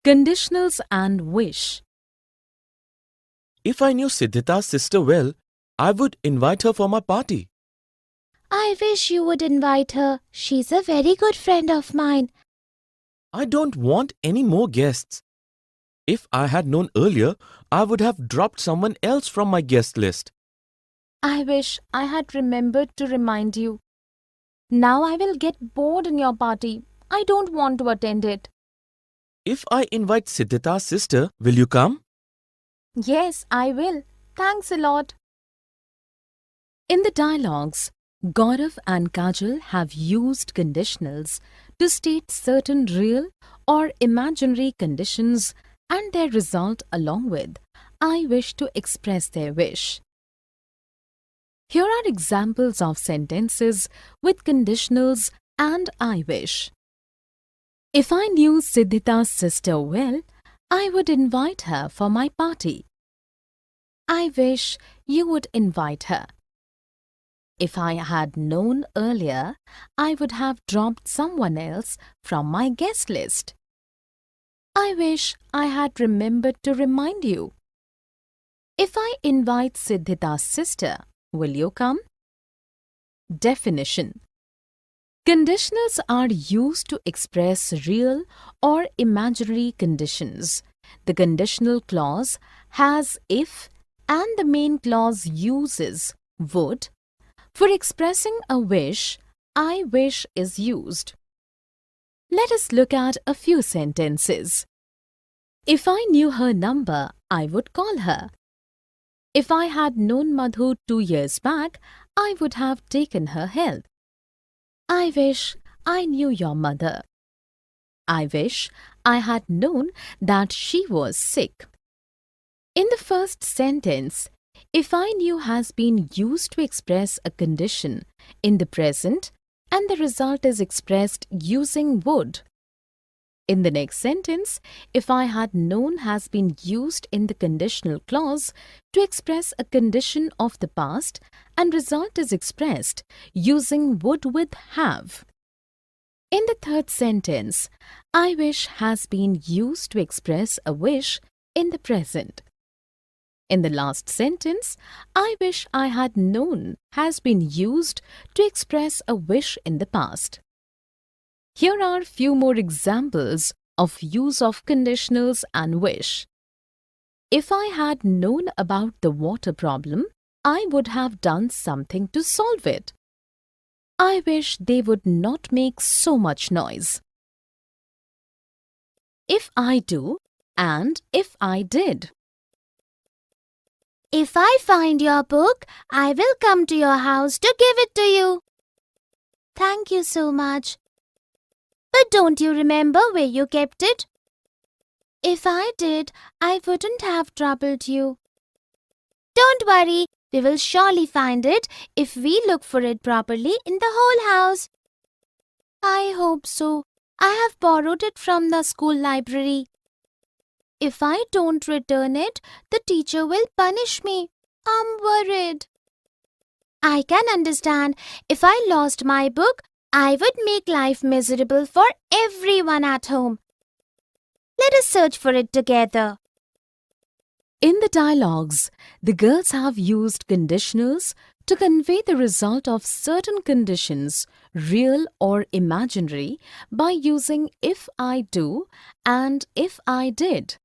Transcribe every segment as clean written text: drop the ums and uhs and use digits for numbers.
Conditionals and wish. If I knew Siddhartha's sister well, I would invite her for my party. I wish you would invite her. She's a very good friend of mine. I don't want any more guests. If I had known earlier, I would have dropped someone else from my guest list. I wish I had remembered to remind you. Now I will get bored in your party. I don't want to attend it. If I invite Siddhartha's sister, will you come? Yes, I will. Thanks a lot. In the dialogues, Gaurav and Kajal have used conditionals to state certain real or imaginary conditions and their result along with I wish to express their wish. Here are examples of sentences with conditionals and I wish. If I knew Siddhartha's sister well, I would invite her for my party. I wish you would invite her. If I had known earlier, I would have dropped someone else from my guest list. I wish I had remembered to remind you. If I invite Siddhartha's sister, will you come? Definition. Conditionals are used to express real or imaginary conditions. The conditional clause has if and the main clause uses would. For expressing a wish, I wish is used. Let us look at a few sentences. If I knew her number, I would call her. If I had known Madhu 2 years back, I would have taken her health. I wish I knew your mother. I wish I had known that she was sick. In the first sentence, if I knew has been used to express a condition in the present and the result is expressed using would. In the next sentence, if I had known has been used in the conditional clause to express a condition of the past and result is expressed using would with have. In the third sentence, I wish has been used to express a wish in the present. In the last sentence, I wish I had known has been used to express a wish in the past. Here are few more examples of use of conditionals and wish. If I had known about the water problem, I would have done something to solve it. I wish they would not make so much noise. If I do and if I did. If I find your book, I will come to your house to give it to you. Thank you so much. But don't you remember where you kept it? If I did, I wouldn't have troubled you. Don't worry, we will surely find it if we look for it properly in the whole house. I hope so. I have borrowed it from the school library. If I don't return it, the teacher will punish me. I'm worried. I can understand. If I lost my book, I would make life miserable for everyone at home. Let us search for it together. In the dialogues, the girls have used conditionals to convey the result of certain conditions, real or imaginary, by using if I do and if I did.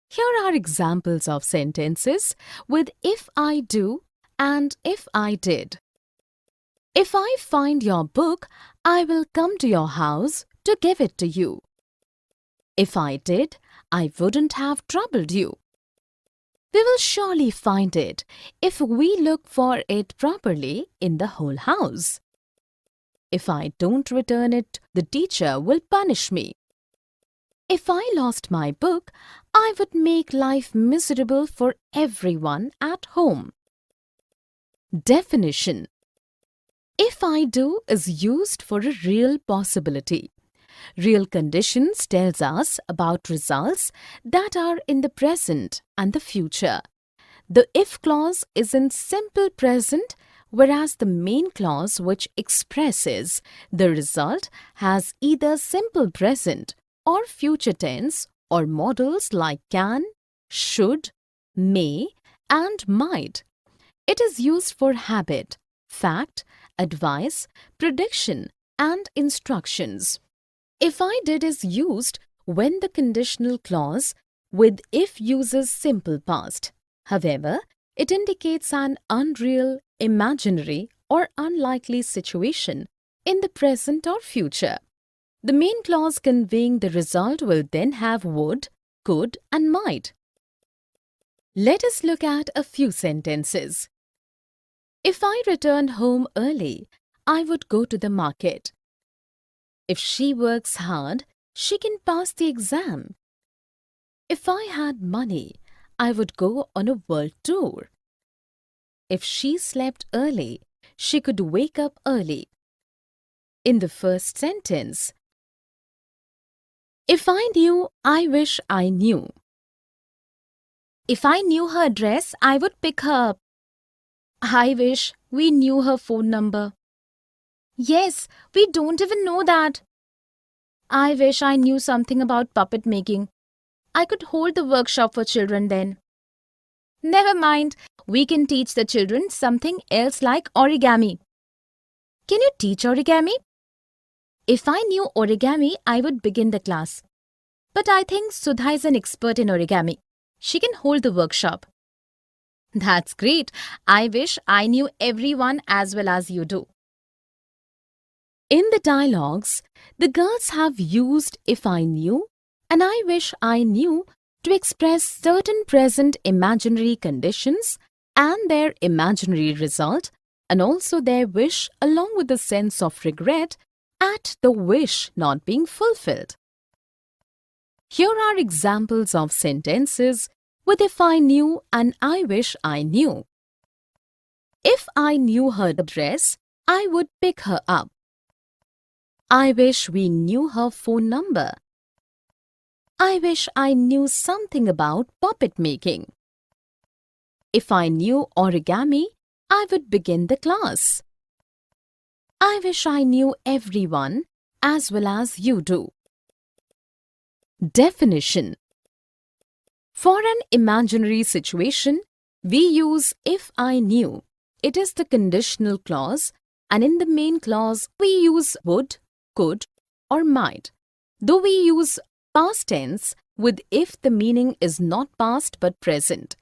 Here are examples of sentences with if I do and if I did. If I find your book, I will come to your house to give it to you. If I did, I wouldn't have troubled you. We will surely find it if we look for it properly in the whole house. If I don't return it, the teacher will punish me. If I lost my book, I would make life miserable for everyone at home. Definition. If I do is used for a real possibility. Real conditions tells us about results that are in the present and the future. The if clause is in simple present, whereas the main clause which expresses the result has either simple present or future tense or modals like can, should, may, and might. It is used for habit, fact, advice, prediction, and instructions. If I did is used when the conditional clause with if uses simple past. However, it indicates an unreal, imaginary, or unlikely situation in the present or future. The main clause conveying the result will then have would, could, and might. Let us look at a few sentences. If I returned home early, I would go to the market. If she works hard, she can pass the exam. If I had money, I would go on a world tour. If she slept early, she could wake up early. In the first sentence, if I knew, I wish I knew. If I knew her address, I would pick her up. I wish we knew her phone number. Yes, we don't even know that. I wish I knew something about puppet making. I could hold the workshop for children then. Never mind, we can teach the children something else like origami. Can you teach origami? If I knew origami, I would begin the class. But I think Sudha is an expert in origami. She can hold the workshop. That's great. I wish I knew everyone as well as you do. In the dialogues, the girls have used if I knew and I wish I knew to express certain present imaginary conditions and their imaginary result, and also their wish along with the sense of regret at the wish not being fulfilled. Here are examples of sentences with if I knew and I wish I knew. If I knew her address, I would pick her up. I wish we knew her phone number. I wish I knew something about puppet making. If I knew origami, I would begin the class. I wish I knew everyone as well as you do. Definition. For an imaginary situation, we use if I knew. It is the conditional clause, and in the main clause, we use would, could, or might. Though we use past tense with if the meaning is not past but present.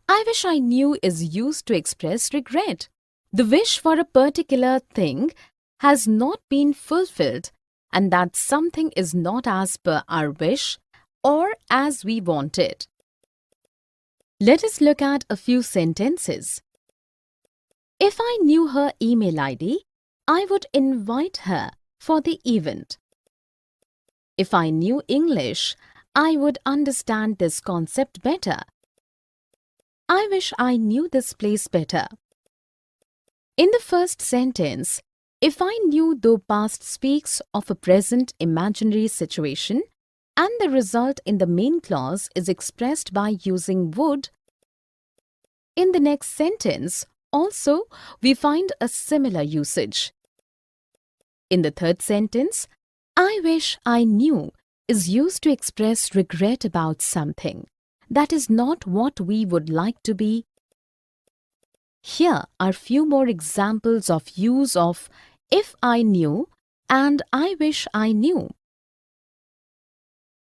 I wish I knew is used to express regret. The wish for a particular thing has not been fulfilled, and that something is not as per our wish or as we want it. Let us look at a few sentences. If I knew her email ID, I would invite her for the event. If I knew English, I would understand this concept better. I wish I knew this place better. In the first sentence, if I knew though past speaks of a present imaginary situation, and the result in the main clause is expressed by using would. In the next sentence, also, we find a similar usage. In the third sentence, I wish I knew is used to express regret about something that is not what we would like to be. Here are few more examples of use of if I knew and I wish I knew.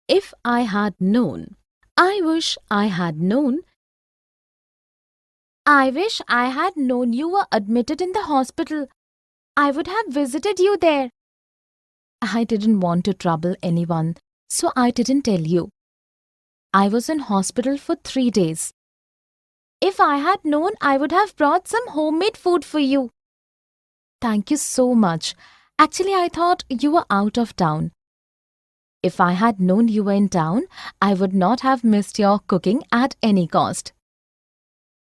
If I had known, I wish I had known. I wish I had known you were admitted in the hospital. I would have visited you there. I didn't want to trouble anyone, so I didn't tell you. I was in hospital for 3 days. If I had known, I would have brought some homemade food for you. Thank you so much. Actually, I thought you were out of town. If I had known you were in town, I would not have missed your cooking at any cost.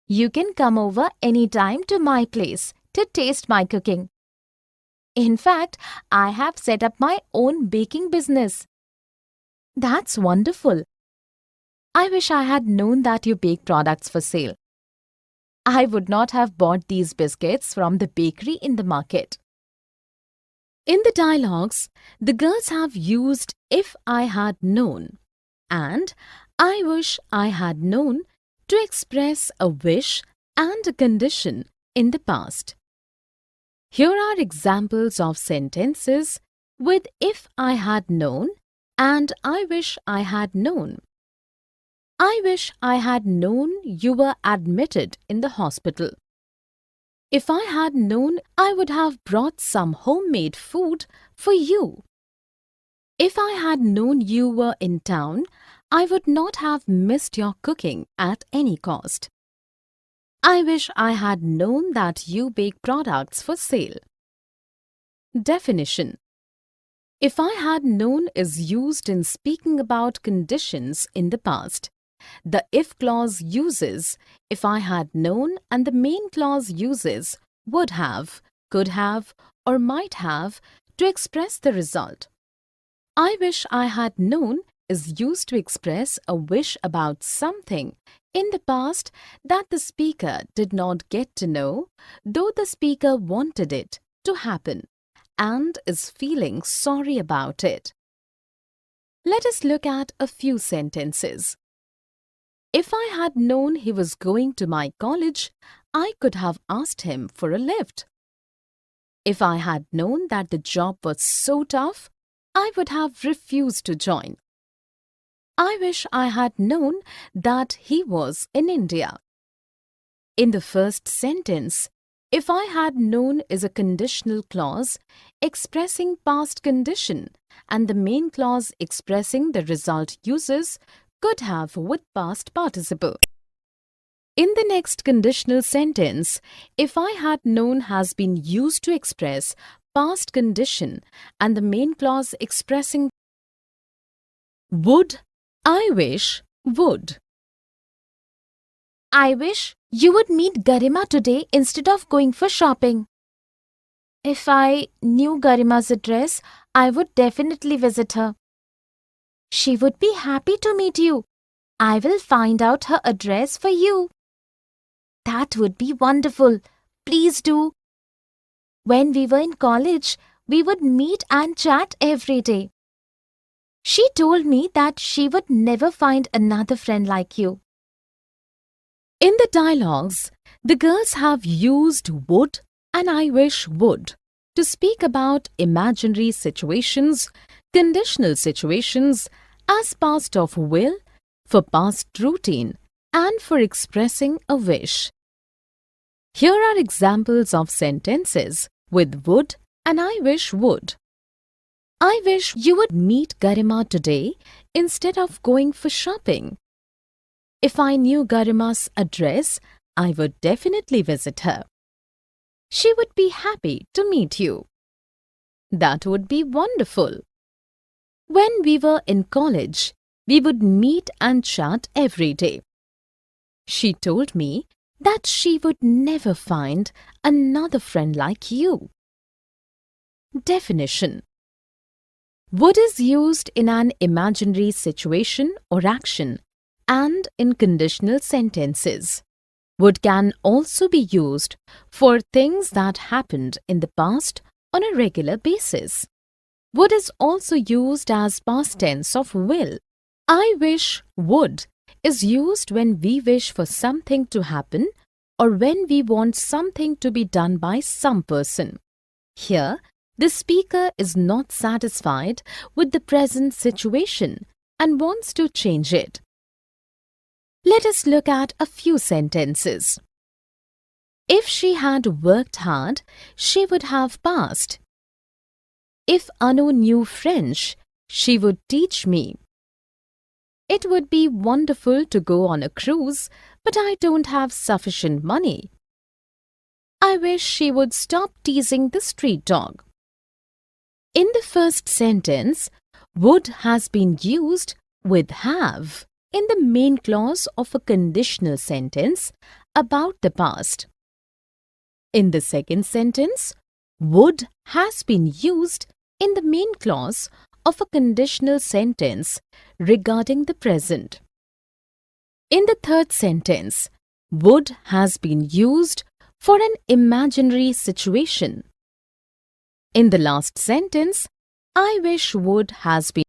You can come over any time to my place to taste my cooking. In fact, I have set up my own baking business. That's wonderful. I wish I had known that you bake products for sale. I would not have bought these biscuits from the bakery in the market. In the dialogues, the girls have used if I had known and I wish I had known to express a wish and a condition in the past. Here are examples of sentences with if I had known and I wish I had known. I wish I had known you were admitted in the hospital. If I had known, I would have brought some homemade food for you. If I had known you were in town, I would not have missed your cooking at any cost. I wish I had known that you bake products for sale. Definition: if I had known is used in speaking about conditions in the past. The if clause uses if I had known and the main clause uses would have, could have, or might have to express the result. I wish I had known is used to express a wish about something in the past that the speaker did not get to know, though the speaker wanted it to happen and is feeling sorry about it. Let us look at a few sentences. If I had known he was going to my college, I could have asked him for a lift. If I had known that the job was so tough, I would have refused to join. I wish I had known that he was in India. In the first sentence, if I had known is a conditional clause expressing past condition and the main clause expressing the result uses could have with past participle. In the next conditional sentence, if I had known has been used to express past condition and the main clause expressing would, I wish, would. I wish you would meet Garima today instead of going for shopping. If I knew Garima's address, I would definitely visit her. She would be happy to meet you. I will find out her address for you. That would be wonderful. Please do. When we were in college, we would meet and chat every day. She told me that she would never find another friend like you. In the dialogues, the girls have used would and I wish would to speak about imaginary situations, conditional situations, as past of will, for past routine, and for expressing a wish. Here are examples of sentences with would and I wish would. I wish you would meet Garima today instead of going for shopping. If I knew Garima's address, I would definitely visit her. She would be happy to meet you. That would be wonderful. When we were in college, we would meet and chat every day. She told me that she would never find another friend like you. Definition: would is used in an imaginary situation or action and in conditional sentences. Would can also be used for things that happened in the past on a regular basis. Would is also used as past tense of will. I wish would is used when we wish for something to happen or when we want something to be done by some person. Here, the speaker is not satisfied with the present situation and wants to change it. Let us look at a few sentences. If she had worked hard, she would have passed. If Anu knew French, she would teach me. It would be wonderful to go on a cruise, but I don't have sufficient money. I wish she would stop teasing the street dog. In the first sentence, would has been used with have in the main clause of a conditional sentence about the past. In the second sentence, would has been used in the main clause of a conditional sentence regarding the present. In the third sentence, would has been used for an imaginary situation. In the last sentence, I wish would has been